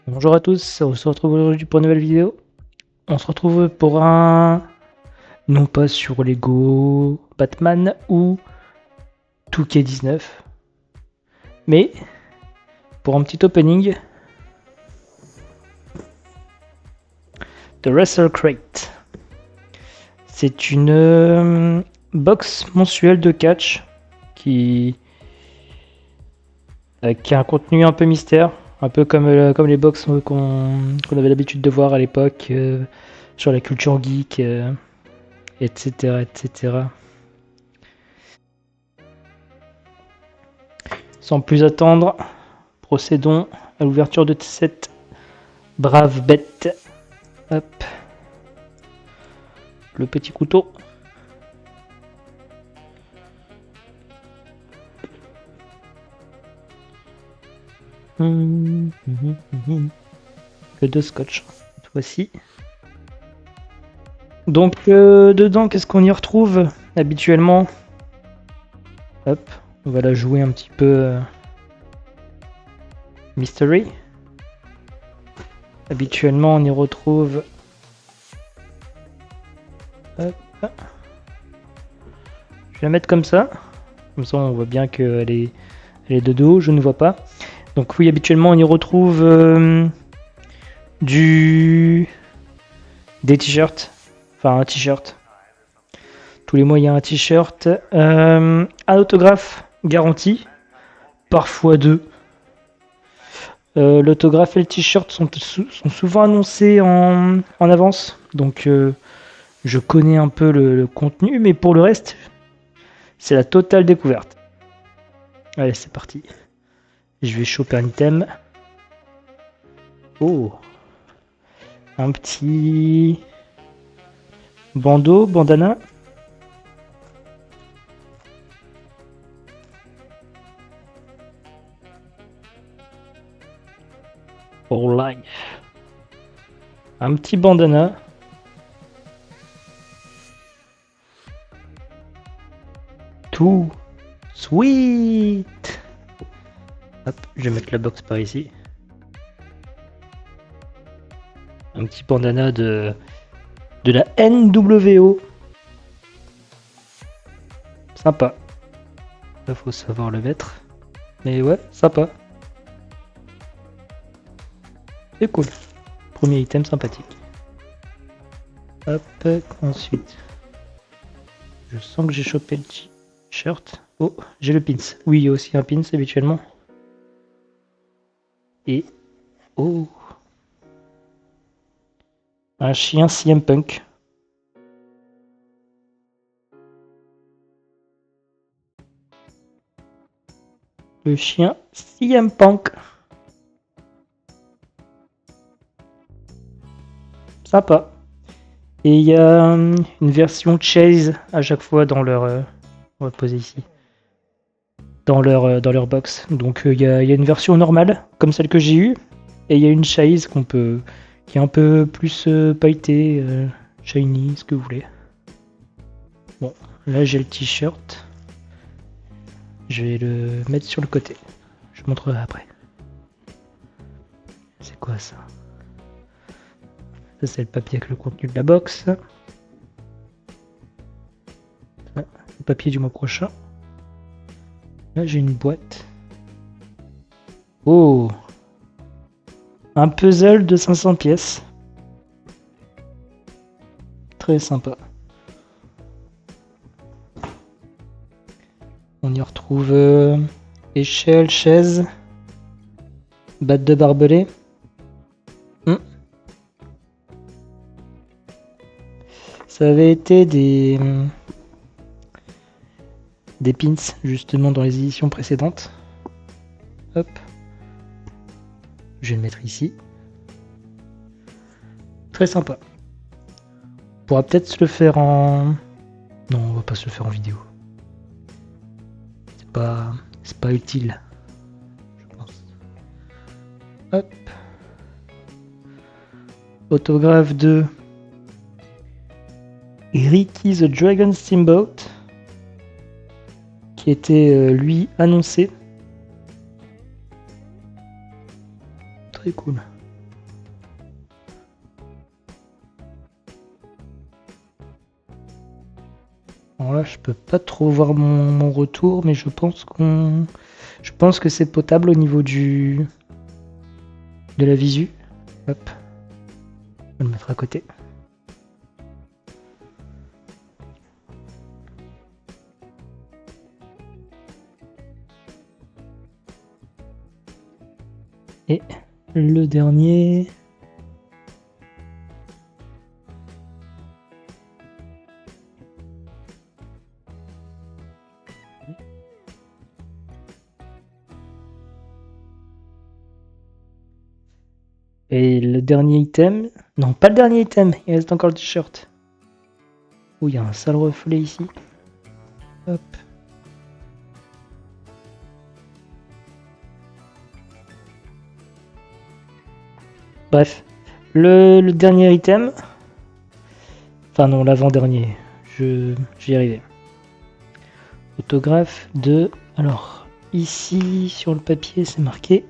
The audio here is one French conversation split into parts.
Bonjour à tous, on se retrouve aujourd'hui pour une nouvelle vidéo. On se retrouve pour un... non pas sur Lego Batman ou 2K19, mais pour un petit opening de Wrestle Crate. C'est une box mensuelle de catch qui a un contenu un peu mystère. Un peu comme les box qu'on avait l'habitude de voir à l'époque sur la culture geek, etc., etc. Sans plus attendre, procédons à l'ouverture de cette brave bête. Hop. Le petit couteau. Le de scotch, cette fois-ci. Donc, dedans, qu'est-ce qu'on y retrouve habituellement? Hop, on va la jouer un petit peu mystery. Habituellement, on y retrouve... Hop. Je vais la mettre comme ça. Comme ça, on voit bien qu'elle est de dos, je ne vois pas. Donc oui, habituellement, on y retrouve des t-shirts. Enfin, un t-shirt. Tous les mois, il y a un t-shirt. Un autographe garanti. Parfois deux. L'autographe et le t-shirt sont souvent annoncés en avance. Donc, je connais un peu le contenu. Mais pour le reste, c'est la totale découverte. Allez, c'est parti. Je vais choper un item. Oh. Un petit bandeau, bandana. For life. Un petit bandana. Tout sweet. Hop, je vais mettre la box par ici. Un petit bandana de la NWO. Sympa. Là, faut savoir le mettre. Mais ouais, sympa. C'est cool. Premier item sympathique. Hop, ensuite. Je sens que j'ai chopé le t-shirt. Oh, j'ai le pins. Oui, il y a aussi un pins habituellement. Et... oh, un chien CM Punk. Le chien CM Punk. Sympa. Et il y a une version Chase à chaque fois dans leur... on va poser ici. Dans leur box. Donc il y a une version normale, comme celle que j'ai eue. Et il y a une Chase qui est un peu plus pailletée, shiny, ce que vous voulez. Bon, là j'ai le t-shirt. Je vais le mettre sur le côté. Je vous montrerai après. C'est quoi ça? Ça c'est le papier avec le contenu de la box. Le papier du mois prochain. Là j'ai une boîte. Oh! Un puzzle de 500 pièces. Très sympa. On y retrouve échelle, chaise, batte de barbelé. Ça avait été des pins justement dans les éditions précédentes. Hop. Je vais le mettre ici. Très sympa. On pourra peut-être se le faire en... non, on va pas se le faire en vidéo. C'est pas utile, je pense. Hop. Autographe de Ricky the Dragon Steamboat, qui était lui annoncé. Très cool. Alors là, je peux pas trop voir mon retour, mais je pense que c'est potable au niveau de la visu. Hop. On va le mettre à côté. Et le dernier. Et le dernier item. Non, pas le dernier item, il reste encore le t-shirt. Oh, il y a un sale reflet ici. Hop. Bref, le dernier item. Enfin non, l'avant-dernier. Je vais y arriver. Autographe de... Alors, ici, sur le papier, c'est marqué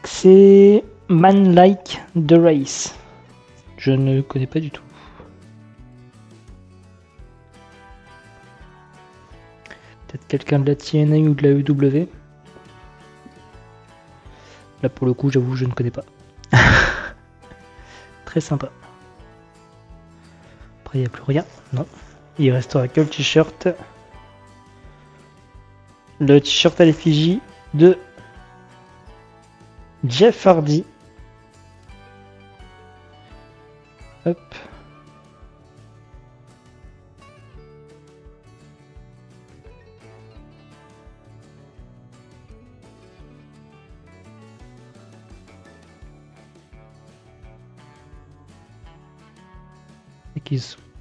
que c'est Man Like the Race. Je ne connais pas du tout. Peut-être quelqu'un de la TNA ou de la EW. Là, pour le coup, j'avoue, je ne connais pas. Très sympa. Après, il n'y a plus rien. Non. Il restera que le t-shirt. Le t-shirt à l'effigie de Jeff Hardy. Hop.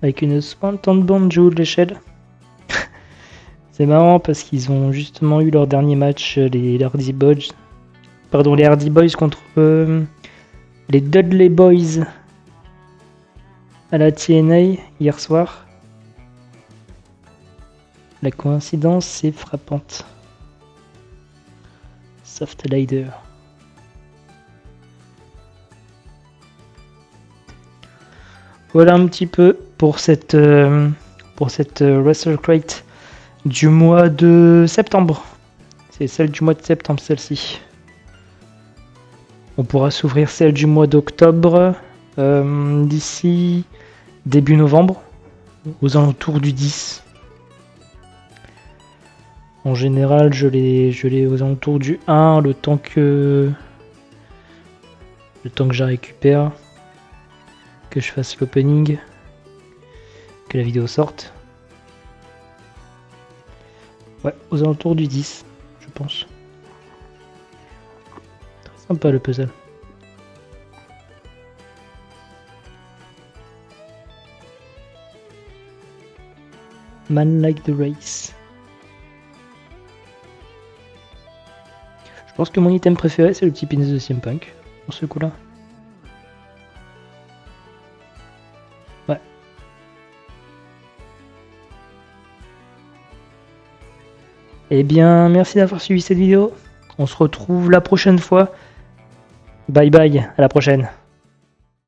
Avec une Swanton Bond joue de l'échelle. C'est marrant parce qu'ils ont justement eu leur dernier match, les Hardy Boys. Pardon, les Hardy Boys contre les Dudley Boys à la TNA hier soir. La coïncidence est frappante. Soft Lider. Voilà un petit peu pour cette Wrestle Crate du mois de septembre. C'est celle du mois de septembre, celle-ci. On pourra s'ouvrir celle du mois d'octobre d'ici début novembre, aux alentours du 10. En général, je l'ai aux alentours du 1, le temps que je récupère, que je fasse l'opening, que la vidéo sorte. Ouais, aux alentours du 10, je pense. Très sympa le puzzle. Man Like the Race. Je pense que mon item préféré c'est le petit pins de CM Punk pour ce coup-là. Ouais. Eh bien, merci d'avoir suivi cette vidéo. On se retrouve la prochaine fois. Bye bye, à la prochaine.